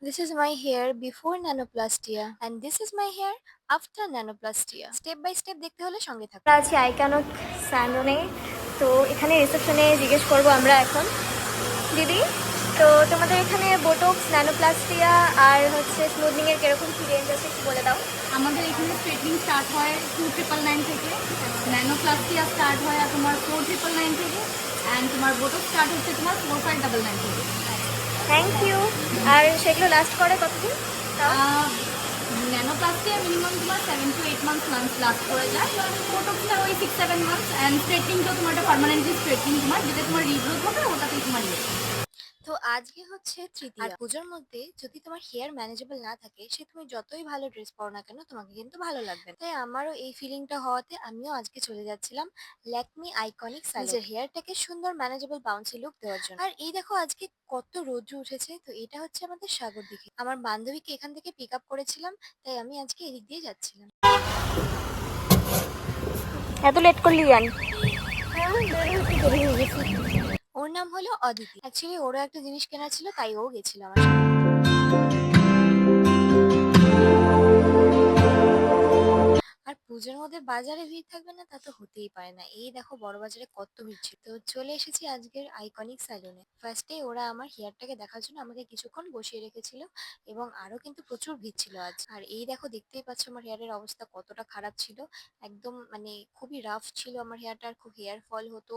This is my hair before nanoplastia and this is my hair after nanoplastia. Step by step দেখতে হলে সঙ্গে থাকুন। আমরা আছি আইকনিক স্যালনে। তো এখানে রিসেপশনে জিজ্ঞেস করব আমরা এখন। দিদি, তো তোমাদের এখানে বোটক্স, ন্যানোপ্লাস্টিয়া আর হচ্ছে স্মুথনিং এর কিরকম কি রেঞ্জ আছে একটু বলে দাও। আমাদের এখানে স্ট্রেটনিং স্টার্ট হয় 2999 থেকে, ন্যানোপ্লাস্টিয়া স্টার্ট হয় আর তোমার 4999 থেকে, অ্যান্ড তোমার বোটক্স স্টার্ট হচ্ছে তোমার 4599 থেকে। Thank you. আর সেগুলো লাস্ট করে কতদিন? ন্যানোপ্লাস্টিয়া মিনিমাম তোমার 7 to 8 মান্থস লাস্ট করে যায়, বোটক্সটা ওই 6-7 মান্থস, অ্যান্ড স্ট্রেটনিংটা তোমার একটা পার্মানেন্টলি স্ট্রেটনিং তোমার যেটা তোমার রিগ্রোথ হবে ওটাতেই তোমার ইয়ে। তো আজকে হচ্ছে তৃতীয়া। আর পুজোর মধ্যে যদি তোমার হেয়ার ম্যানেজেবল না থাকে, সে তুমি যতই ভালো ড্রেস পরো না কেন তোমাকে কিন্তু ভালো লাগবে না। তাই আমারও এই ফিলিংটা হওয়াতে আমিও আজকে চলে যাচ্ছিলাম ল্যাকমি আইকনিক স্যালন নিজের হেয়ারটাকে সুন্দর ম্যানেজেবল বাউন্সি লুক দেওয়ার জন্য। আর এই দেখো আজকে কত রৌদ্র উঠেছে। তো এটা হচ্ছে আমাদের সাগর দিঘি। আমার বান্ধবীকে এখান থেকে পিক আপ করেছিলাম, তাই আমি আজকে এদিক দিয়ে যাচ্ছিলাম। এত লেট করলি কেন? ওর নাম হলো অদিতি। অ্যাকচুয়ালি ওরও একটা জিনিস কেনার ছিল, তাই ও গেছিল আমার সাথে। আর পুজোর মধ্যে বাজারে ভিড় থাকবে না তা তো হতেই পারে না। এই দেখো বড় বাজারে কত ভিড় ছিল। তো চলে এসেছি আজকের আইকনিক স্যালুনে। ফার্স্টে ওরা আমার হেয়ারটাকে দেখার জন্য আমাকে কিছুক্ষণ বসিয়ে রেখেছিল এবং আরো কিন্তু প্রচুর ভিড় ছিল আজ। আর এই দেখো দেখতেই পাচ্ছ আমার হেয়ারের অবস্থা কতটা খারাপ ছিল। একদম মানে খুবই রাফ ছিল আমার হেয়ারটা, আর খুব হেয়ার ফল হতো।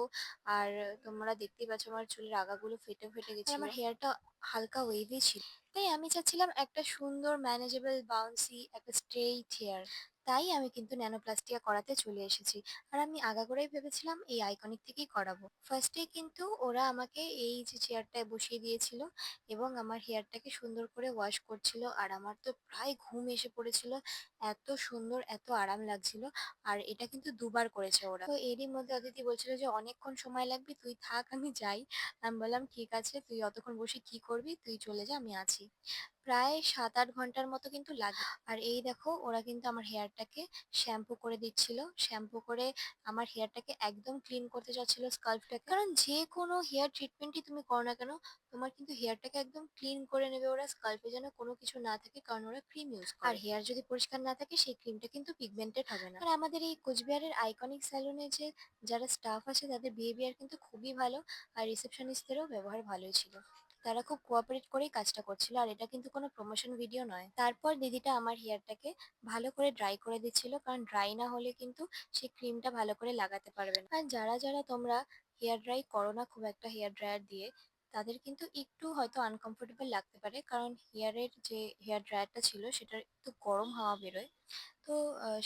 আর তোমরা দেখতেই পাচ্ছ আমার চুলের আগাগুলো ফেটে ফেটে গেছিল। আমার হেয়ারটা হালকা ওয়েভি ছিল। তাই আমি চাচ্ছিলাম একটা সুন্দর ম্যানেজেবল বাউন্সি একটা স্ট্রেইট হেয়ার। তাই আমি কিন্তু ন্যানোপ্লাস্টিয়া করাতে চলে এসেছি। আর আমি আগাগোড়াই ভেবেছিলাম এই আইকনিক থেকেই করাবো। ফার্স্টেই কিন্তু ওরা আমাকে এই যে চেয়ারটায় বসিয়ে দিয়েছিল এবং আমার হেয়ারটাকে সুন্দর করে ওয়াশ করছিল। আর আমার তো প্রায় ঘুম এসে পড়েছিল, এত সুন্দর এত আরাম লাগছিল। আর এটা কিন্তু দুবার করেছে ওরা। তো এরই মধ্যে অদিতি বলছিল যে অনেকক্ষণ সময় লাগবে, তুই থাক আমি যাই। আমি বললাম ঠিক আছে, তুই অতক্ষণ বসে কি করবি, তুই চলে যা, আমি আছি। প্রায় ৭-৮ ঘন্টার মতো কিন্তু লাগে। আর এই দেখো ওরা কিন্তু আমার হেয়ারটাকে শ্যাম্পু করে দিচ্ছিল। শ্যাম্পু করে আমার হেয়ারটাকে একদম ক্লিন করতে চাচ্ছিল স্কাল্পটাকে। কারণ যে কোনো হেয়ার ট্রিটমেন্টই তুমি করো না কেন, তোমার কিন্তু হেয়ারটাকে একদম ক্লিন করে নেবে ওরা, স্কাল্পে যেন কোনো কিছু না থাকে, কারণ ওরা ক্রিম ইউজ করে। আর হেয়ার যদি পরিষ্কার না থাকে সেই ক্রিমটা কিন্তু পিগমেন্টেড হবে না। আর আমাদের এই কোচবিহারের আইকনিক স্যালুনে যে যারা স্টাফ আছে তাদের বিহেভিয়ার কিন্তু খুবই ভালো। আর রিসেপশনিস্টদেরও ব্যবহার ভালোই ছিল। তারা খুব কোঅপারেট করেই কাজটা করছিল। আর এটা কিন্তু কোনো প্রমোশন ভিডিও নয়। তারপর দিদিটা আমার হেয়ারটাকে ভালো করে ড্রাই করে দিচ্ছিল, কারণ ড্রাই না হলে কিন্তু সেই ক্রিমটা ভালো করে লাগাতে পারবে না। আর যারা যারা তোমরা হেয়ার ড্রাই করো না খুব একটা হেয়ার ড্রায়ার দিয়ে, তাদের কিন্তু একটু হয়তো আনকমফোর্টেবল লাগতে পারে, কারণ হেয়ারের যে হেয়ার ড্রায়ারটা ছিল সেটার একটু গরম হাওয়া বেরোয়। তো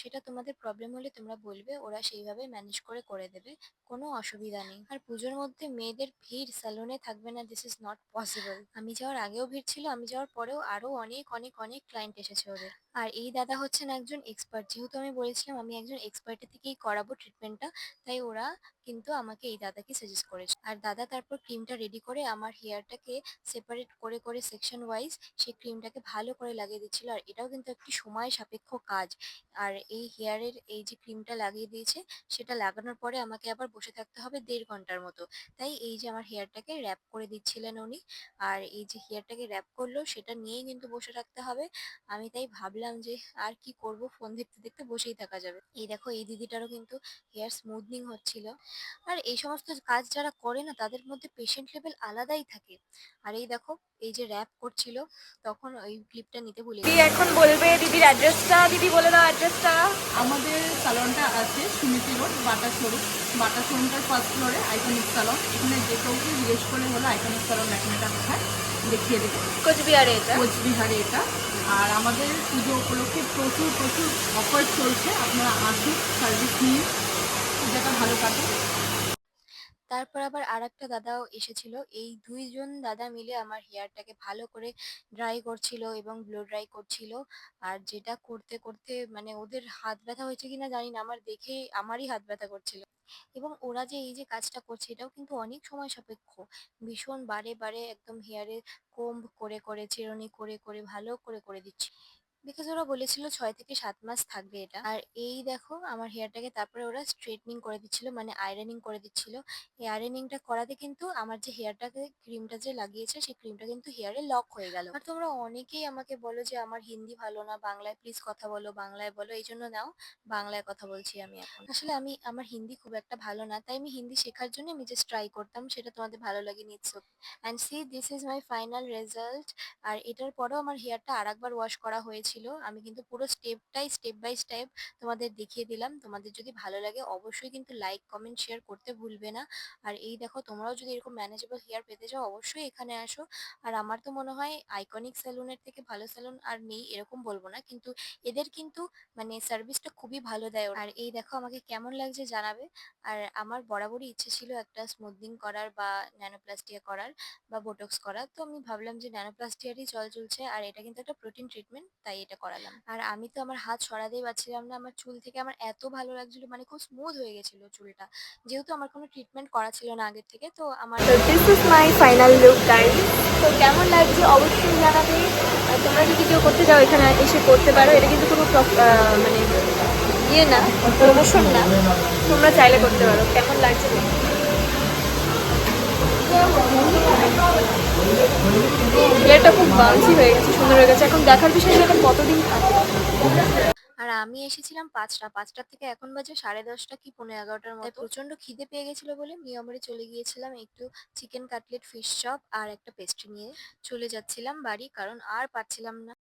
সেটা তোমাদের প্রবলেম হলে তোমরা বলবে, ওরা সেইভাবে ম্যানেজ করে করে দেবে, কোনো অসুবিধা নেই। আর পুজোর মধ্যে মেয়েদের ভিড় স্যালুনে থাকবে না, দিস ইজ নট পসিবল। আমি যাওয়ার আগেও ভিড় ছিল, আমি যাওয়ার পরেও আরো অনেক অনেক অনেক ক্লায়েন্ট এসেছে ওদের। আর এই দাদা হচ্ছেন একজন এক্সপার্ট, যেহেতু আমি বলেছিলাম আমি একজন এক্সপার্টের থেকেই করাবো ট্রিটমেন্টটা, তাই ওরা কিন্তু আমাকে এই দাদাকে সাজেস্ট করেছে। আর দাদা তারপর ক্রিমটা রেডি করে আমার হেয়ারটাকে সেপারেট করে করে সেকশন ওয়াইজ সেই ক্রিমটাকে ভালো করে লাগিয়ে দিচ্ছিল। আর এটাও কিন্তু একটি সময় সাপেক্ষ কাজ। আর এই হেয়ারের এই যে ক্রিমটা লাগিয়ে দিয়েছে, সেটা লাগানোর পরে আমাকে আবার বসে থাকতে হবে ১.৫ ঘন্টার মতো। তাই এই যে আমার হেয়ারটাকে র‍্যাপ করে দিচ্ছিলেন উনি। আর এই যে হেয়ারটাকে র‍্যাপ করলো সেটা নিয়েই কিন্তু বসে থাকতে হবে। আমি তাই ভাবলাম যে আর কি করব, ফোন দেখতে দেখতে বসেই থাকা যাবে। এই দেখো এই দিদিটারও কিন্তু হেয়ার স্মুথনিং হচ্ছিল। আর এই সমস্ত কাজ যারা করে না তাদের মধ্যে পেশেন্ট লেভেল আলাদাই থাকে। আর এই দেখো এই যে র‍্যাপ করছিল, তখন ওই ক্লিপটা নিতে ভুলে গেছি। এখন বলবে দিদির অ্যাড্রেসটা, দিদি বলে দাও অ্যাড্রেসটা। আমাদের সালনটা আছে সুমিতি রোড, বাটা শোরুম। বাটা শোরুমটার ফার্স্ট ফ্লোরে আইকনিক সালন। এখানে যে কাউকে জিজ্ঞেস করলে হলো আইকনিক সালন লেখাটা কোথায়, দেখিয়ে দেবে। কোচবিহারে এটা। কোচবিহারে এটা। আর আমাদের পুজো উপলক্ষে প্রচুর প্রচুর অফার চলছে, আপনারা আসুন, সার্ভিস নিন, পূজাটা ভালো কাটুন। তারপর আবার আরেকটা দাদাও এসেছিল। এই ২ জন দাদা মিলে আমার হেয়ারটাকে ভালো করে ড্রাই করছিল এবং ব্লো ড্রাই করছিল। আর যেটা করতে করতে মানে ওদের হাত ব্যথা হয়েছে কিনা জানি না, আমার দেখে আমারই হাত ব্যথা করছিল। এবং ওরা যে এই যে কাজটা করছে এটাও কিন্তু অনেক সময় সাপেক্ষ। ভীষণ বারে বারে একদম হেয়ারে কোম্ব করে করে চিরুনি করে করে ভালো করে করে দিচ্ছে। বিকজ ওরা বলেছিল ৬ থেকে ৭ মাস থাকবে এটা। আর এই দেখো আমার হেয়ারটাকে তারপরে ওরা স্ট্রেটনিং করে দিচ্ছিল, মানে আয়রনিং করে দিচ্ছিল। এই আয়রনিংটা করাতে কিন্তু আমার যে হেয়ারটাকে ক্রিমটা যে লাগিয়েছে সেই ক্রিমটা কিন্তু হেয়ারে লক হয়ে গেল। আর তোমরা অনেকেই আমাকে বলো যে আমার হিন্দি ভালো না, বাংলায় প্লিজ কথা বলো, বাংলায় বলো। এইজন্য নাও বাংলায় কথা বলছি আমি এখন। আসলে আমার হিন্দি খুব একটা ভালো না, তাই আমি হিন্দি শেখার জন্য আমি জাস্ট ট্রাই করতাম। সেটা তোমাদের ভালো লাগেনি, it's okay. And see this is my final result. আর এটার পরেও আমার হেয়ারটা আরেকবার ওয়াশ করা হয়েছিল। আমি কিন্তু পুরো স্টেপ বাই স্টেপ তোমাদের দেখিয়ে দিলাম। তোমাদের যদি ভালো লাগে অবশ্যই কিন্তু লাইক, কমেন্ট, শেয়ার করতে ভুলবে না। আর এই দেখো তোমরাও যদি এরকম ম্যানেজেবল হেয়ার পেতে চাও অবশ্যই এখানে আসো। আর আমার তো মনে হয় আইকনিক সেলুনের থেকে ভালো সেলুন আর নেই এরকম বলবো না, কিন্তু এদের কিন্তু মানে সার্ভিসটা খুবই ভালো দেয় ওরা। আর এই দেখো আমাকে কেমন লাগছে জানাবে। আর আমার বরাবরই ইচ্ছে ছিল একটা স্মুথনিং করার বা ন্যানোপ্লাস্টিয়া করার বা বোটক্স করা। তো আমি ভাবলাম যে ন্যানোপ্লাস্টিয়ারই চলছে আর এটা কিন্তু একটা প্রোটিন ট্রিটমেন্ট, তাই এটা করালাম। আর আমি তো আমার হাত সরাতেই পারছিলাম না, আমার চুল থেকে আমার এত ভালো লাগছিল, মানে খুব স্মুথ হয়ে গেছিল চুলটা। যেহেতু আমার কোনো ট্রিটমেন্ট করা ছিল না আগের থেকে, তো আমার তো this is my final look guys. তো কেমন লাগছে অবশ্যই জানাবে। আর তোমরা যদি কেউ করতে চাও এখানে এসে করতে পারো, এটা কিন্তু কোনো মানে ইয়ে না, প্রমোশন না, তোমরা চাইলে করতে পারো। কেমন লাগছে দেখো। হেয়ারটা খুব বাউন্সি হয়ে গেছে, সুন্দর হয়ে গেছে। এখন দেখার বিষয় যে এটা কতদিন থাকে। আর আমি এসেছিলাম ৫টা থেকে এখন বাজে 10:30 কি 11:15টার মতো। প্রচন্ড খিদে পেয়ে গেছিল বলে মিয়ামরে চলে গিয়েছিলাম একটু চিকেন কাটলেট, ফিশ চপ আর একটা পেস্ট্রি নিয়ে চলে যাচ্ছিলাম বাড়ি, কারণ আর পারছিলাম না।